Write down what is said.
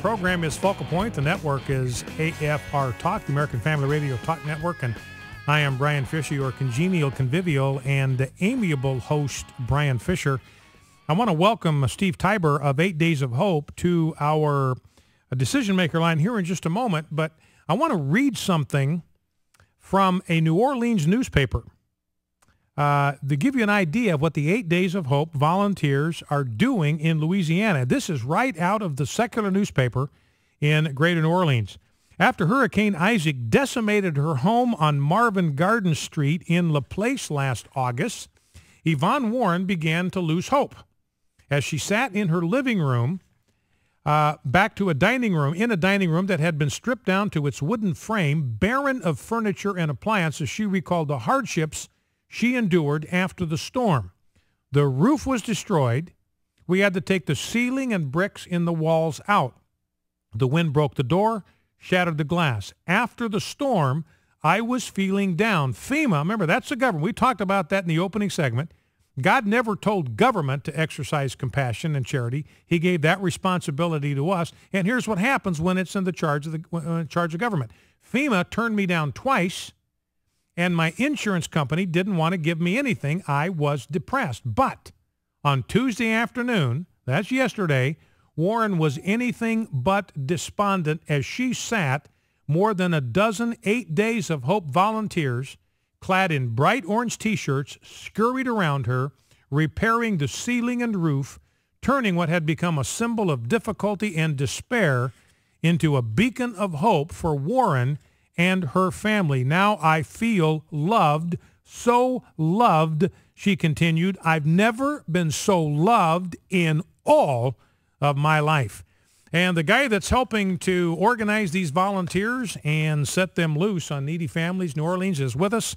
program is Focal Point. The network is AFR Talk, the American Family Radio Talk Network. And I am Brian Fisher, your congenial, convivial, and amiable host, Brian Fisher. I want to welcome Steve Tybor of 8 Days of Hope to our decision maker line here in just a moment. But I want to read something from a New Orleans newspaper to give you an idea of what the 8 Days of Hope volunteers are doing in Louisiana. This is right out of the secular newspaper in Greater New Orleans. After Hurricane Isaac decimated her home on Marvin Garden Street in LaPlace last August, Yvonne Warren began to lose hope. As she sat in her living room, back to a dining room that had been stripped down to its wooden frame, barren of furniture and appliances, she recalled the hardships she endured after the storm. The roof was destroyed. We had to take the ceiling and bricks in the walls out. The wind broke the door, shattered the glass. After the storm, I was feeling down. FEMA, remember, that's the government. We talked about that in the opening segment. God never told government to exercise compassion and charity. He gave that responsibility to us. And here's what happens when it's in the charge of government. FEMA turned me down twice, and my insurance company didn't want to give me anything. I was depressed. But on Tuesday afternoon, that's yesterday, Warren was anything but despondent as she sat, more than a dozen 8 Days of Hope volunteers, clad in bright orange T-shirts, scurried around her, repairing the ceiling and roof, turning what had become a symbol of difficulty and despair into a beacon of hope for Warren and her family. Now I feel loved, so loved, she continued. I've never been so loved in all of my life. And the guy that's helping to organize these volunteers and set them loose on needy families, New Orleans, is with us.